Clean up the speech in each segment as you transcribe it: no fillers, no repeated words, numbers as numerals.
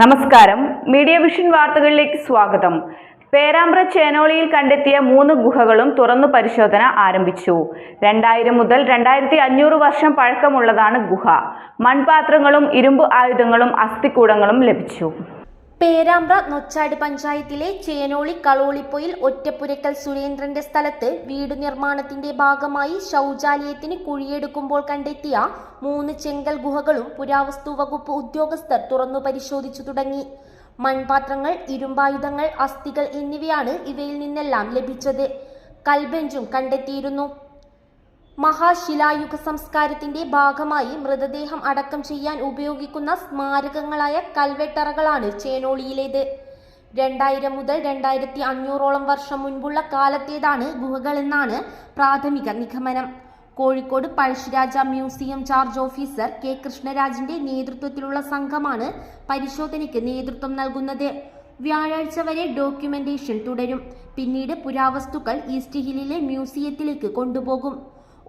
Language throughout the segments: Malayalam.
നമസ്കാരം. മീഡിയ വിഷൻ വാർത്തകളിലേക്ക് സ്വാഗതം. പേരാമ്പ്ര ചേനോളിയിൽ കണ്ടെത്തിയ 3 ഗുഹകളും തുറന്നു പരിശോധന ആരംഭിച്ചു. 2000 മുതൽ 2500 വർഷം പഴക്കമുള്ളതാണ് ഗുഹ. മൺപാത്രങ്ങളും ഇരുമ്പ് ആയുധങ്ങളും അസ്ഥികൂടങ്ങളും ലഭിച്ചു. പേരാമ്പ്ര നൊച്ചാട് പഞ്ചായത്തിലെ ചേനോളി കളോളിപ്പൊയിൽ ഒറ്റപ്പുരക്കൽ സുരേന്ദ്രന്റെ സ്ഥലത്ത് വീട് നിർമ്മാണത്തിന്റെ ഭാഗമായി ശൗചാലയത്തിന് കുഴിയെടുക്കുമ്പോൾ കണ്ടെത്തിയ 3 ചെങ്കൽ ഗുഹകളും പുരാവസ്തു വകുപ്പ് ഉദ്യോഗസ്ഥർ തുറന്നു പരിശോധിച്ചു തുടങ്ങി. മൺപാത്രങ്ങൾ, ഇരുമ്പായുധങ്ങൾ, അസ്ഥികൾ എന്നിവയാണ് ഇവയിൽ നിന്നെല്ലാം ലഭിച്ചത്. കൽബെഞ്ചും കണ്ടെത്തിയിരുന്നു. മഹാശിലായുഗ സംസ്കാരത്തിന്റെ ഭാഗമായി മൃതദേഹം അടക്കം ചെയ്യാൻ ഉപയോഗിക്കുന്ന സ്മാരകങ്ങളായ കൽവെട്ടറകളാണ് ചേനോളിയിലേത്. 2000 മുതൽ 2500ഓളം വർഷം മുൻപുള്ള കാലത്തേതാണ് ഗുഹകളെന്നാണ് പ്രാഥമിക നിഗമനം. Kozhikode Pazhassiraja museum charge officer K കൃഷ്ണരാജിന്റെ നേതൃത്വത്തിലുള്ള സംഘമാണ് പരിശോധനയ്ക്ക് നേതൃത്വം നൽകുന്നത്. വ്യാഴാഴ്ച വരെ ഡോക്യുമെന്റേഷൻ തുടരും. പിന്നീട് പുരാവസ്തുക്കൾ ഈസ്റ്റ് ഹില്ലിലെ മ്യൂസിയത്തിലേക്ക് കൊണ്ടുപോകും.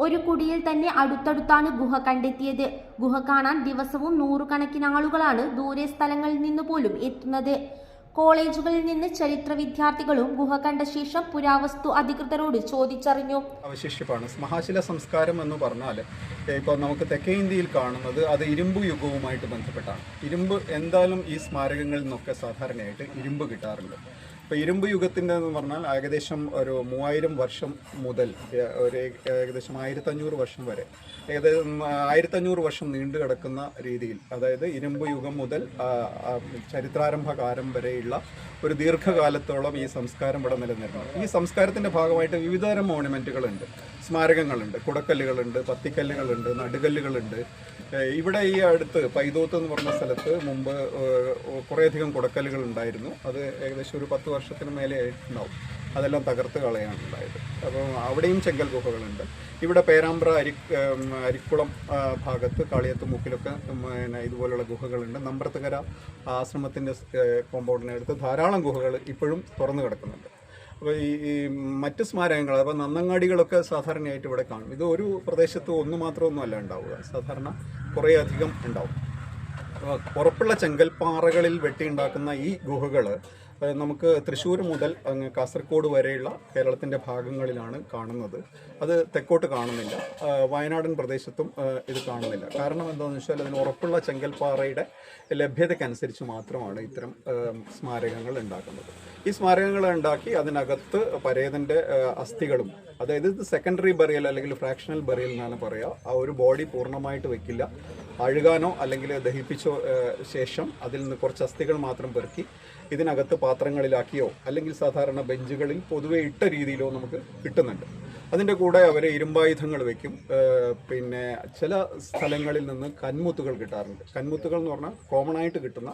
ഒരു കുടിയിൽ തന്നെ അടുത്തടുത്താണ് ഗുഹ കണ്ടെത്തിയത്. ഗുഹ കാണാൻ ദിവസവും 100 കണക്കിന് ആളുകളാണ് ദൂരെ സ്ഥലങ്ങളിൽ നിന്ന് പോലും എത്തുന്നത്. കോളേജുകളിൽ നിന്ന് ചരിത്ര വിദ്യാർത്ഥികളും ഗുഹ കണ്ട ശേഷം പുരാവസ്തു അധികൃതരോട് ചോദിച്ചറിഞ്ഞു. അവശേഷിപ്പാണ് മഹാശില സംസ്കാരം എന്ന് പറഞ്ഞാൽ ഇപ്പോൾ നമുക്ക് തെക്കേ ഇന്ത്യയിൽ കാണുന്നത് അത് ഇരുമ്പ് യുഗവുമായിട്ട് ബന്ധപ്പെട്ടാണ്. ഇരുമ്പ് എന്തായാലും ഈ സ്മാരകങ്ങളിൽ നിന്നൊക്കെ സാധാരണയായിട്ട് ഇരുമ്പ് കിട്ടാറുണ്ട്. ഇപ്പോൾ ഇരുമ്പ് യുഗത്തിൻ്റെ എന്ന് പറഞ്ഞാൽ ഏകദേശം ഒരു 3000 വർഷം മുതൽ ഒരു ഏകദേശം 1500 വർഷം വരെ, ഏകദേശം 1500 വർഷം നീണ്ടു കിടക്കുന്ന രീതിയിൽ, അതായത് ഇരുമ്പ് യുഗം മുതൽ ചരിത്രാരംഭകാലം വരെയുള്ള ഒരു ദീർഘകാലത്തോളം ഈ സംസ്കാരം ഇവിടെ നിലനിർന്നു. ഈ സംസ്കാരത്തിൻ്റെ ഭാഗമായിട്ട് വിവിധതരം മോണുമെൻറ്റുകളുണ്ട്, സ്മാരകങ്ങളുണ്ട്, കുടക്കല്ലുകളുണ്ട്, പത്തിക്കല്ലുകളുണ്ട്, നടുകല്ലുകളുണ്ട്. ഇവിടെ ഈ അടുത്ത് പൈതോത്ത് എന്ന് പറഞ്ഞ സ്ഥലത്ത് മുമ്പ് കുറേയധികം കുടക്കല്ലുകൾ ഉണ്ടായിരുന്നു. അത് ഏകദേശം ഒരു 10 വർഷത്തിന് മേലെ ഉണ്ടാവും. അതെല്ലാം തകർത്ത് കളയാണ് ഉണ്ടായത്. അപ്പോൾ അവിടെയും ചെങ്കൽ ഗുഹകളുണ്ട്. ഇവിടെ പേരാമ്പ്ര അരിക്കുളം ഭാഗത്ത് കാളിയത്ത് മുക്കിലൊക്കെ ഇതുപോലുള്ള ഗുഹകളുണ്ട്. നമ്പ്രത്തുകര ആശ്രമത്തിൻ്റെ കോമ്പൗണ്ടിനടുത്ത് ധാരാളം ഗുഹകൾ ഇപ്പോഴും തുറന്നു കിടക്കുന്നുണ്ട്. അപ്പോൾ ഈ മറ്റ് സ്മാരകങ്ങൾ, അപ്പോൾ നന്നങ്ങാടികളൊക്കെ സാധാരണയായിട്ട് ഇവിടെ കാണും. ഇത് ഒരു പ്രദേശത്ത് ഒന്ന് മാത്രമൊന്നുമല്ല ഉണ്ടാവുക, സാധാരണ കുറേ അധികം ഉണ്ടാവും. ഉറപ്പുള്ള ചെങ്കൽപ്പാറകളിൽ വെട്ടിയുണ്ടാക്കുന്ന ഈ ഗുഹകൾ നമുക്ക് തൃശ്ശൂർ മുതൽ അങ്ങ് കാസർഗോഡ് വരെയുള്ള കേരളത്തിൻ്റെ ഭാഗങ്ങളിലാണ് കാണുന്നത്. അത് തെക്കോട്ട് കാണുന്നില്ല. വയനാടൻ പ്രദേശത്തും ഇത് കാണുന്നില്ല. കാരണം എന്താണെന്ന് വെച്ചാൽ അതിന് ഉറപ്പുള്ള ചെങ്കൽപ്പാറയുടെ ലഭ്യതയ്ക്കനുസരിച്ച് മാത്രമാണ് ഇത്തരം സ്മാരകങ്ങൾ ഉണ്ടാക്കുന്നത്. ഈ സ്മാരകങ്ങൾ ഉണ്ടാക്കി അതിനകത്ത് പരേതൻ്റെ അസ്ഥികളും, അതായത് ഇത് സെക്കൻഡറി ബറിയൽ അല്ലെങ്കിൽ ഫ്രാക്ഷണൽ ബറിയൽ എന്നാണ് പറയുക. ആ ഒരു ബോഡി പൂർണ്ണമായിട്ട് വെക്കില്ല. അഴുകാനോ അല്ലെങ്കിൽ ദഹിപ്പിച്ചോ ശേഷം അതിൽ നിന്ന് കുറച്ച് അസ്ഥികൾ മാത്രം പെറുക്കി ഇതിനകത്ത് പാത്രങ്ങളിലാക്കിയോ അല്ലെങ്കിൽ സാധാരണ ബെഞ്ചുകളിൽ പൊതുവെ ഇട്ട രീതിയിലോ നമുക്ക് കിട്ടുന്നുണ്ട്. അതിൻ്റെ കൂടെ അവർ ഇരുമ്പായുധങ്ങൾ വയ്ക്കും. പിന്നെ ചില സ്ഥലങ്ങളിൽ നിന്ന് കന്മുത്തുകൾ കിട്ടാറുണ്ട്. കന്മുത്തുകൾ എന്ന് പറഞ്ഞാൽ കോമൺ ആയിട്ട് കിട്ടുന്ന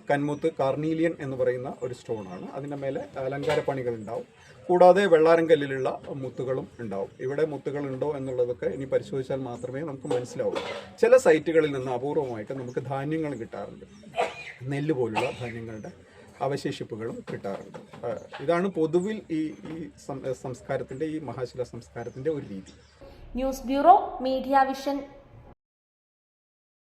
കന്മുത്ത് കാർണീലിയൻ എന്ന് പറയുന്ന ഒരു സ്റ്റോണാണ്. അതിൻ്റെ മേലെ അലങ്കാര പണികൾ ഉണ്ടാവും. കൂടാതെ വെള്ളാരങ്കല്ലിലുള്ള മുത്തുകളും ഉണ്ടാവും. ഇവിടെ മുത്തുകളുണ്ടോ എന്നുള്ളതൊക്കെ ഇനി പരിശോധിച്ചാൽ മാത്രമേ നമുക്ക് മനസ്സിലാവൂ. ചില സൈറ്റുകളിൽ നിന്ന് അപൂർവമായിട്ട് നമുക്ക് ധാന്യങ്ങൾ കിട്ടാറുണ്ട്. നെല്ല് പോലുള്ള ധാന്യങ്ങളുടെ അവശേഷിപ്പുകളും കിട്ടാറുണ്ട്. ഇതാണ് പൊതുവിൽ ഈ സംസ്കാരത്തിൻ്റെ, ഈ മഹാശില സംസ്കാരത്തിൻ്റെ ഒരു രീതി. News bureau, media vision.